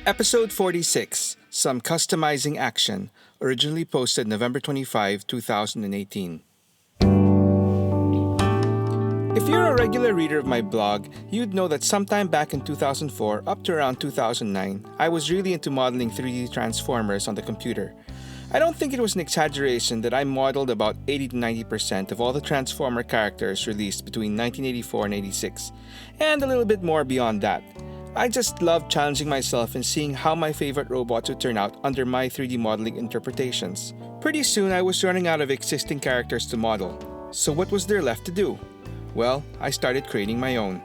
Episode 46, Some Customizing Action, originally posted November 25, 2018. If you're a regular reader of my blog, you'd know that sometime back in 2004 up to around 2009, I was really into modeling 3D transformers on the computer. I don't think it was an exaggeration that I modeled about 80 to 90% of all the Transformer characters released between 1984 and 86, and a little bit more beyond that. I just loved challenging myself and seeing how my favorite robots would turn out under my 3D modeling interpretations. Pretty soon I was running out of existing characters to model, so what was there left to do? Well, I started creating my own.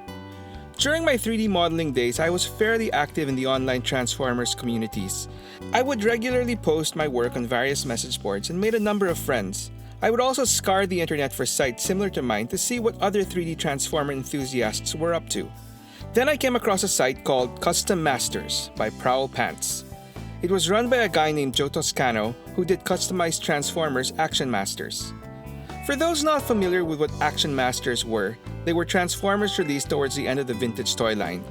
During my 3D modeling days, I was fairly active in the online Transformers communities. I would regularly post my work on various message boards and made a number of friends. I would also scour the internet for sites similar to mine to see what other 3D Transformer enthusiasts were up to. Then I came across a site called Custom Masters by Prowl Pants. It was run by a guy named Joe Toscano who did customized Transformers Action Masters. For those not familiar with what Action Masters were, they were Transformers released towards the end of the vintage toy line.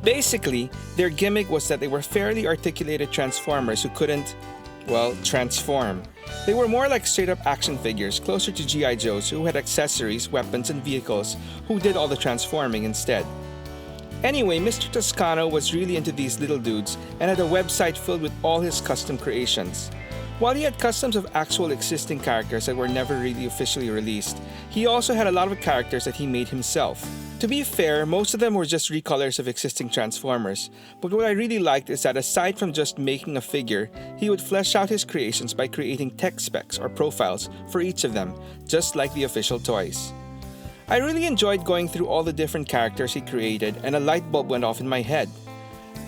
Basically, their gimmick was that they were fairly articulated Transformers who couldn't, transform. They were more like straight-up action figures, closer to G.I. Joes who had accessories, weapons, and vehicles who did all the transforming instead. Anyway, Mr. Toscano was really into these little dudes and had a website filled with all his custom creations. While he had customs of actual existing characters that were never really officially released, he also had a lot of characters that he made himself. To be fair, most of them were just recolors of existing Transformers, but what I really liked is that aside from just making a figure, he would flesh out his creations by creating tech specs or profiles for each of them, just like the official toys. I really enjoyed going through all the different characters he created, and a light bulb went off in my head.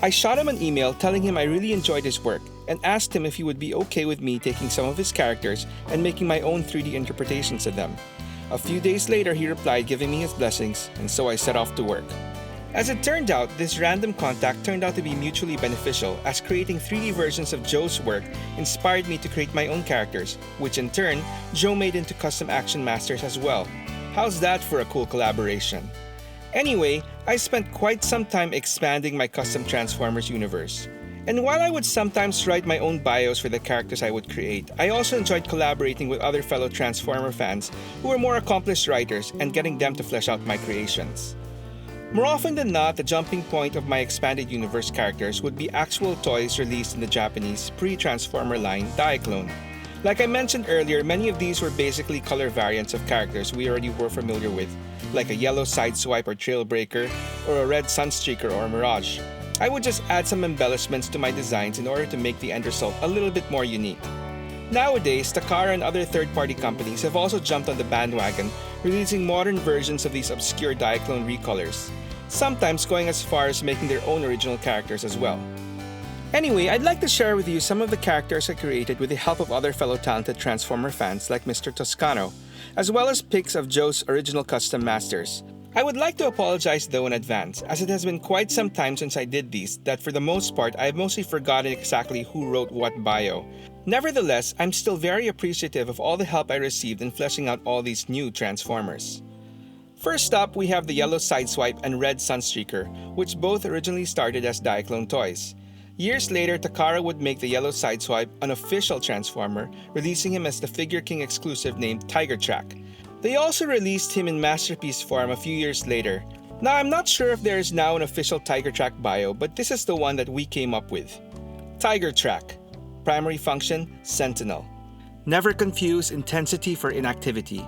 I shot him an email telling him I really enjoyed his work and asked him if he would be okay with me taking some of his characters and making my own 3D interpretations of them. A few days later, he replied giving me his blessings, and so I set off to work. As it turned out, this random contact turned out to be mutually beneficial, as creating 3D versions of Joe's work inspired me to create my own characters, which in turn, Joe made into custom Action Masters as well. How's that for a cool collaboration? Anyway, I spent quite some time expanding my custom Transformers universe. And while I would sometimes write my own bios for the characters I would create, I also enjoyed collaborating with other fellow Transformer fans who were more accomplished writers and getting them to flesh out my creations. More often than not, the jumping point of my expanded universe characters would be actual toys released in the Japanese pre-Transformer line Diaclone. Like I mentioned earlier, many of these were basically color variants of characters we already were familiar with, like a yellow Sideswipe or Trailbreaker, or a red Sunstreaker or Mirage. I would just add some embellishments to my designs in order to make the end result a little bit more unique. Nowadays, Takara and other third-party companies have also jumped on the bandwagon, releasing modern versions of these obscure Diaclone recolors, sometimes going as far as making their own original characters as well. Anyway, I'd like to share with you some of the characters I created with the help of other fellow talented Transformer fans like Mr. Toscano, as well as pics of Joe's original custom masters. I would like to apologize though in advance, as it has been quite some time since I did these that for the most part I have mostly forgotten exactly who wrote what bio. Nevertheless, I'm still very appreciative of all the help I received in fleshing out all these new Transformers. First up, we have the yellow Sideswipe and red Sunstreaker, which both originally started as Diaclone toys. Years later, Takara would make the yellow Sideswipe an official Transformer, releasing him as the Figure King exclusive named Tiger Track. They also released him in Masterpiece form a few years later. Now, I'm not sure if there is now an official Tiger Track bio, but this is the one that we came up with. Tiger Track. Primary function, Sentinel. Never confuse intensity for inactivity.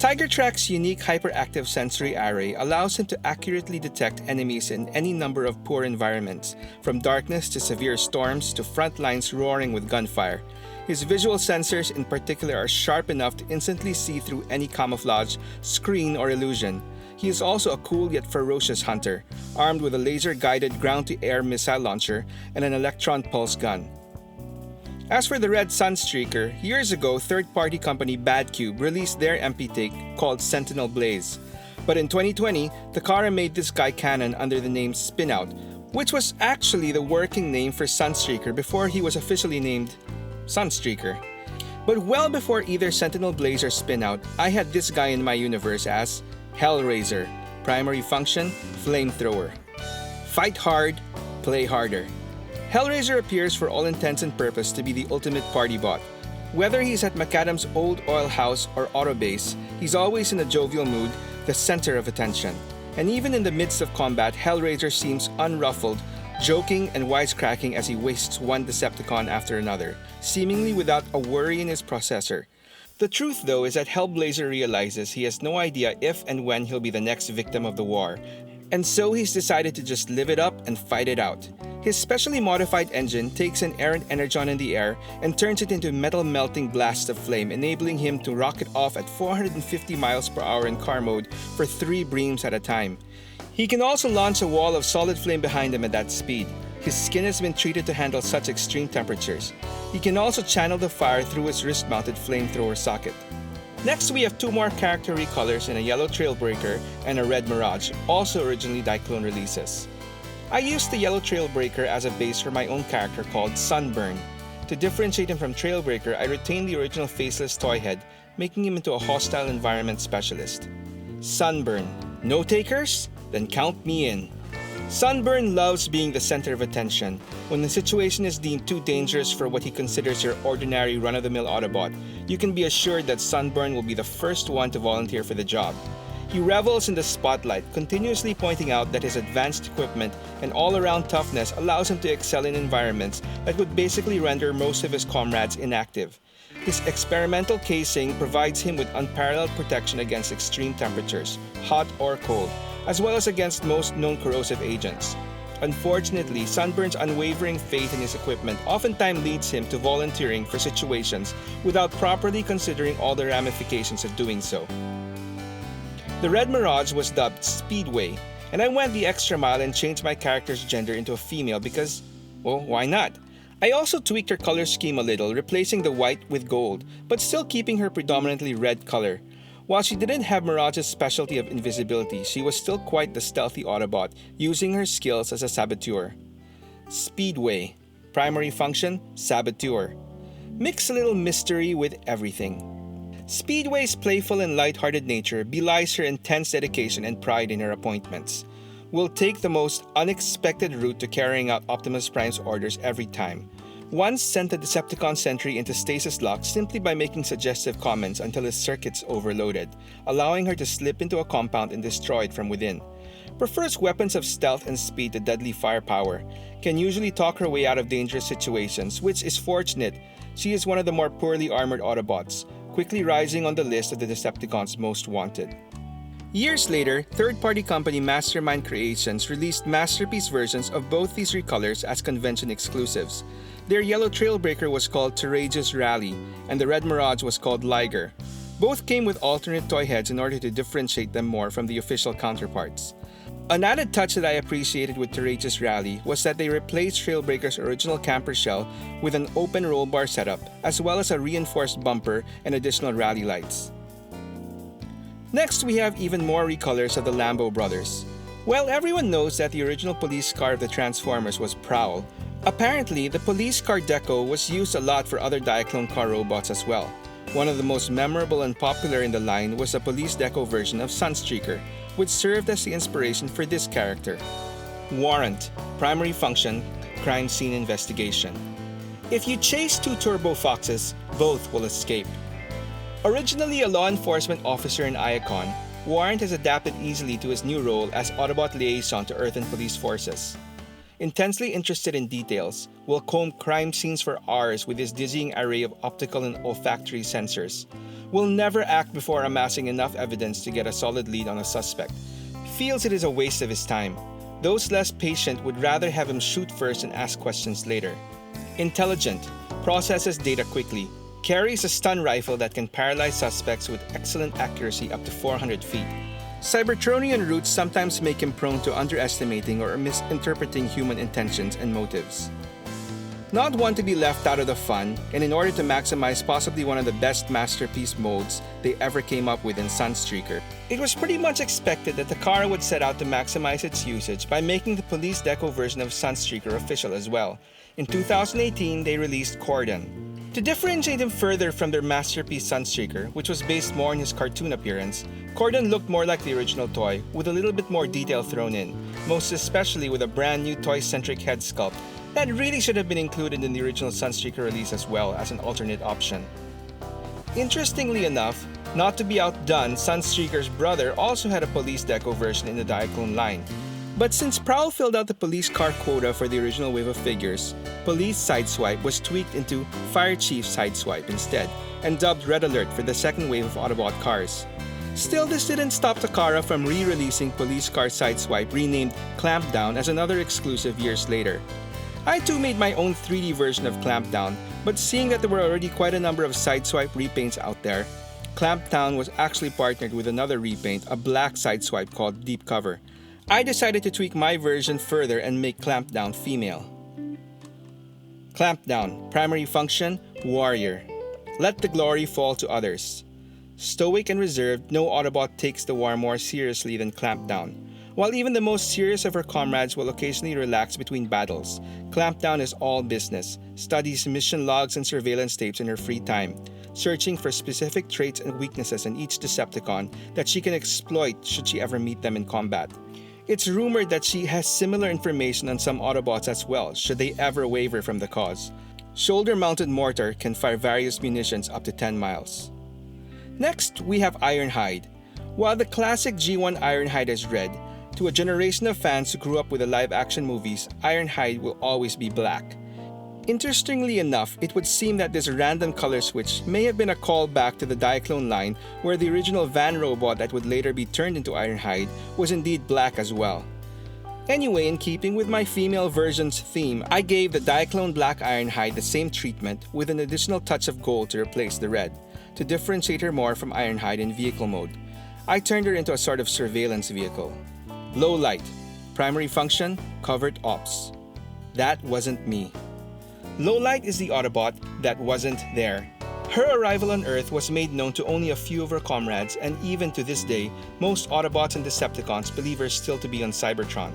Tiger Track's unique hyperactive sensory array allows him to accurately detect enemies in any number of poor environments, from darkness to severe storms to front lines roaring with gunfire. His visual sensors in particular are sharp enough to instantly see through any camouflage, screen, or illusion. He is also a cool yet ferocious hunter, armed with a laser-guided ground-to-air missile launcher and an electron pulse gun. As for the red Sunstreaker, years ago, third-party company Badcube released their MP take called Sentinel Blaze. But in 2020, Takara made this guy canon under the name Spinout, which was actually the working name for Sunstreaker before he was officially named Sunstreaker. But well before either Sentinel Blaze or Spinout, I had this guy in my universe as Hellraiser, primary function, flamethrower. Fight hard, play harder. Hellraiser appears for all intents and purposes to be the ultimate party bot. Whether he's at McAdam's old oil house or auto base, he's always in a jovial mood, the center of attention. And even in the midst of combat, Hellraiser seems unruffled, joking and wisecracking as he wastes one Decepticon after another, seemingly without a worry in his processor. The truth, though, is that Hellblazer realizes he has no idea if and when he'll be the next victim of the war, and so he's decided to just live it up and fight it out. His specially modified engine takes an errant energon in the air and turns it into a metal-melting blast of flame, enabling him to rocket off at 450 miles per hour in car mode for 3 breams at a time. He can also launch a wall of solid flame behind him at that speed. His skin has been treated to handle such extreme temperatures. He can also channel the fire through his wrist-mounted flamethrower socket. Next, we have 2 more character recolors in a yellow Trailbreaker and a red Mirage, also originally Diaclone releases. I used the yellow Trailbreaker as a base for my own character called Sunburn. To differentiate him from Trailbreaker, I retained the original faceless toy head, making him into a hostile environment specialist. Sunburn. No takers? Then count me in. Sunburn loves being the center of attention. When the situation is deemed too dangerous for what he considers your ordinary run-of-the-mill Autobot, you can be assured that Sunburn will be the first one to volunteer for the job. He revels in the spotlight, continuously pointing out that his advanced equipment and all-around toughness allows him to excel in environments that would basically render most of his comrades inactive. His experimental casing provides him with unparalleled protection against extreme temperatures, hot or cold, as well as against most known corrosive agents. Unfortunately, Sunburn's unwavering faith in his equipment oftentimes leads him to volunteering for situations without properly considering all the ramifications of doing so. The Red Mirage was dubbed Speedway, and I went the extra mile and changed my character's gender into a female because, well, why not? I also tweaked her color scheme a little, replacing the white with gold, but still keeping her predominantly red color. While she didn't have Mirage's specialty of invisibility, she was still quite the stealthy Autobot, using her skills as a saboteur. Speedway. Primary function, saboteur. Mix a little mystery with everything. Speedway's playful and light-hearted nature belies her intense dedication and pride in her appointments. Will take the most unexpected route to carrying out Optimus Prime's orders every time. Once sent a Decepticon sentry into stasis lock simply by making suggestive comments until his circuits overloaded, allowing her to slip into a compound and destroy it from within. Prefers weapons of stealth and speed to deadly firepower. Can usually talk her way out of dangerous situations, which is fortunate. She is one of the more poorly armored Autobots, quickly rising on the list of the Decepticons most wanted. Years later, third-party company Mastermind Creations released masterpiece versions of both these recolors as convention exclusives. Their yellow Trailbreaker was called Courageous Rally, and the red Mirage was called Liger. Both came with alternate toy heads in order to differentiate them more from the official counterparts. An added touch that I appreciated with Courageous Rally was that they replaced Trailbreaker's original camper shell with an open roll bar setup, as well as a reinforced bumper and additional rally lights. Next, we have even more recolors of the Lambo brothers. Well, everyone knows that the original police car of the Transformers was Prowl. Apparently, the police car deco was used a lot for other Diaclone car robots as well. One of the most memorable and popular in the line was a police deco version of Sunstreaker, which served as the inspiration for this character. Warrant. Primary function, crime scene investigation. If you chase 2 Turbo Foxes, both will escape. Originally a law enforcement officer in Iacon, Warrant has adapted easily to his new role as Autobot liaison to Earth and police forces. Intensely interested in details, will comb crime scenes for hours with his dizzying array of optical and olfactory sensors. Will never act before amassing enough evidence to get a solid lead on a suspect. Feels it is a waste of his time. Those less patient would rather have him shoot first and ask questions later. Intelligent, processes data quickly, carries a stun rifle that can paralyze suspects with excellent accuracy up to 400 feet. Cybertronian roots sometimes make him prone to underestimating or misinterpreting human intentions and motives. Not one to be left out of the fun, and in order to maximize possibly one of the best masterpiece modes they ever came up with in Sunstreaker, it was pretty much expected that the car would set out to maximize its usage by making the police deco version of Sunstreaker official as well. In 2018, they released Cordon. To differentiate him further from their masterpiece Sunstreaker, which was based more on his cartoon appearance, Cordon looked more like the original toy, with a little bit more detail thrown in, most especially with a brand new toy-centric head sculpt that really should have been included in the original Sunstreaker release as well as an alternate option. Interestingly enough, not to be outdone, Sunstreaker's brother also had a police deco version in the Diaclone line. But since Prowl filled out the police car quota for the original wave of figures, Police Sideswipe was tweaked into Fire Chief Sideswipe instead, and dubbed Red Alert for the second wave of Autobot cars. Still, this didn't stop Takara from re-releasing Police Car Sideswipe renamed Clampdown as another exclusive years later. I too made my own 3D version of Clampdown, but seeing that there were already quite a number of Sideswipe repaints out there, Clampdown was actually partnered with another repaint, a black Sideswipe called Deep Cover. I decided to tweak my version further and make Clampdown female. Clampdown, primary function, warrior. Let the glory fall to others. Stoic and reserved, no Autobot takes the war more seriously than Clampdown. While even the most serious of her comrades will occasionally relax between battles, Clampdown is all business, studies mission logs and surveillance tapes in her free time, searching for specific traits and weaknesses in each Decepticon that she can exploit should she ever meet them in combat. It's rumored that she has similar information on some Autobots as well, should they ever waver from the cause. Shoulder-mounted mortar can fire various munitions up to 10 miles. Next, we have Ironhide. While the classic G1 Ironhide is red, to a generation of fans who grew up with the live-action movies, Ironhide will always be black. Interestingly enough, it would seem that this random color switch may have been a callback to the Diaclone line, where the original van robot that would later be turned into Ironhide was indeed black as well. Anyway, in keeping with my female version's theme, I gave the Diaclone Black Ironhide the same treatment with an additional touch of gold to replace the red, to differentiate her more from Ironhide in vehicle mode. I turned her into a sort of surveillance vehicle. Low light, primary function, covert ops. That wasn't me. Lowlight is the Autobot that wasn't there. Her arrival on Earth was made known to only a few of her comrades, and even to this day, most Autobots and Decepticons believe her still to be on Cybertron.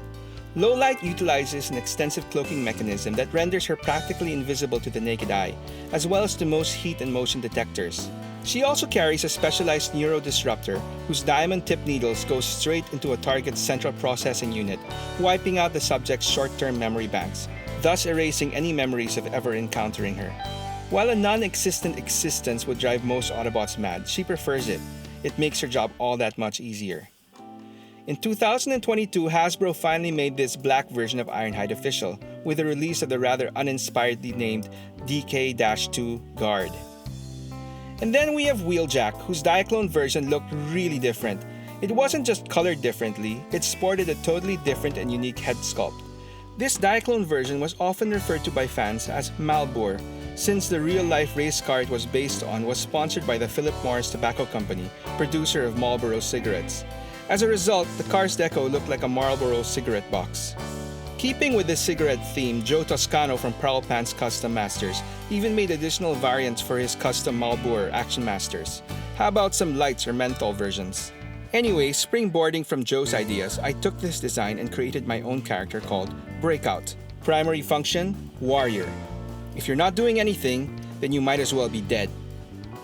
Lowlight utilizes an extensive cloaking mechanism that renders her practically invisible to the naked eye, as well as to most heat and motion detectors. She also carries a specialized neurodisruptor whose diamond-tipped needles go straight into a target's central processing unit, wiping out the subject's short-term memory banks, thus erasing any memories of ever encountering her. While a non-existent existence would drive most Autobots mad, she prefers it. It makes her job all that much easier. In 2022, Hasbro finally made this black version of Ironhide official, with the release of the rather uninspiredly named DK-2 Guard. And then we have Wheeljack, whose Diaclone version looked really different. It wasn't just colored differently, it sported a totally different and unique head sculpt. This Diaclone version was often referred to by fans as Marlboro, since the real-life race car it was based on was sponsored by the Philip Morris Tobacco Company, producer of Marlboro cigarettes. As a result, the car's deco looked like a Marlboro cigarette box. Keeping with this cigarette theme, Joe Toscano from Prowl Pants Custom Masters even made additional variants for his custom Marlboro Action Masters. How about some lights or menthol versions? Anyway, springboarding from Joe's ideas, I took this design and created my own character called Breakout. Primary function, warrior. If you're not doing anything, then you might as well be dead.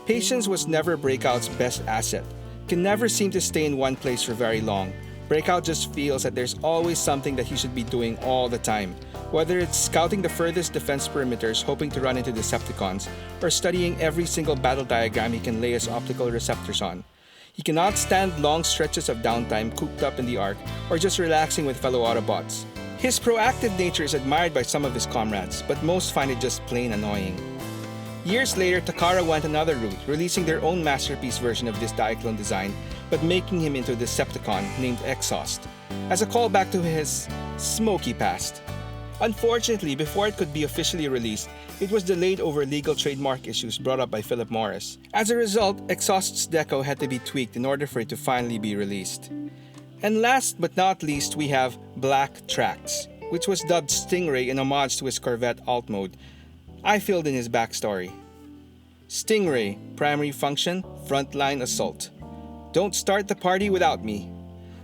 Patience was never Breakout's best asset. Can never seem to stay in one place for very long. Breakout just feels that there's always something that he should be doing all the time. Whether it's scouting the furthest defense perimeters hoping to run into Decepticons, or studying every single battle diagram he can lay his optical receptors on. He cannot stand long stretches of downtime cooped up in the Ark, or just relaxing with fellow Autobots. His proactive nature is admired by some of his comrades, but most find it just plain annoying. Years later, Takara went another route, releasing their own masterpiece version of this Diaclone design, but making him into a Decepticon named Exhaust, as a callback to his smoky past. Unfortunately, before it could be officially released, it was delayed over legal trademark issues brought up by Philip Morris. As a result, Exhaust's deco had to be tweaked in order for it to finally be released. And last but not least, we have Black Tracks, which was dubbed Stingray in homage to his Corvette alt mode. I filled in his backstory. Stingray, primary function, frontline assault. Don't start the party without me.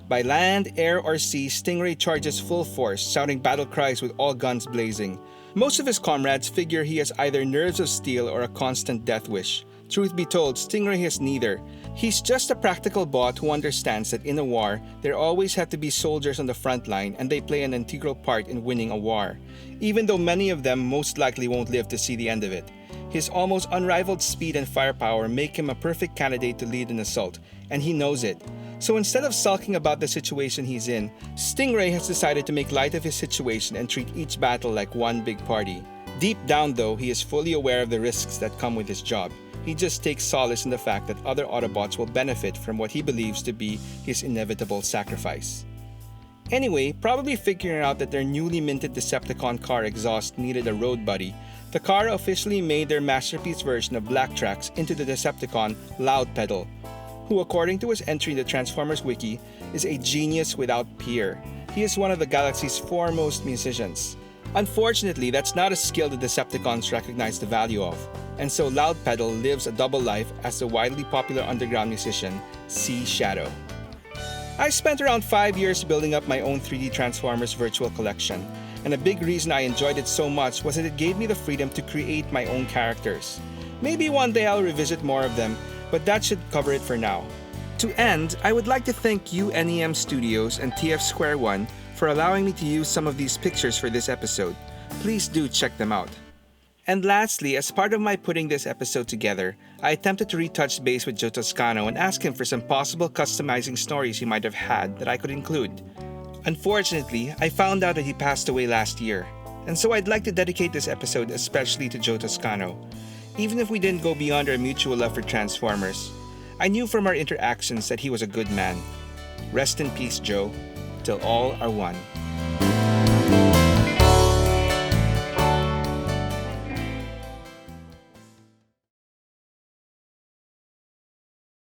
By land, air, or sea, Stingray charges full force, shouting battle cries with all guns blazing. Most of his comrades figure he has either nerves of steel or a constant death wish. Truth be told, Stingray has neither. He's just a practical bot who understands that in a war, there always have to be soldiers on the front line and they play an integral part in winning a war, even though many of them most likely won't live to see the end of it. His almost unrivaled speed and firepower make him a perfect candidate to lead an assault, and he knows it. So instead of sulking about the situation he's in, Stingray has decided to make light of his situation and treat each battle like one big party. Deep down though, he is fully aware of the risks that come with his job. He just takes solace in the fact that other Autobots will benefit from what he believes to be his inevitable sacrifice. Anyway, probably figuring out that their newly minted Decepticon car exhaust needed a road buddy, the car officially made their masterpiece version of Black Tracks into the Decepticon Loud Pedal, who according to his entry in the Transformers Wiki, is a genius without peer. He is one of the galaxy's foremost musicians. Unfortunately, that's not a skill the Decepticons recognize the value of, and so Loud Pedal lives a double life as the widely popular underground musician, Sea Shadow. I spent around 5 years building up my own 3D Transformers virtual collection, and a big reason I enjoyed it so much was that it gave me the freedom to create my own characters. Maybe one day I'll revisit more of them, but that should cover it for now. To end, I would like to thank U.NEM Studios and TF Square One for allowing me to use some of these pictures for this episode. Please do check them out. And lastly, as part of my putting this episode together, I attempted to retouch base with Joe Toscano and ask him for some possible customizing stories he might have had that I could include. Unfortunately, I found out that he passed away last year, and so I'd like to dedicate this episode especially to Joe Toscano. Even if we didn't go beyond our mutual love for Transformers, I knew from our interactions that he was a good man. Rest in peace, Joe, till all are one.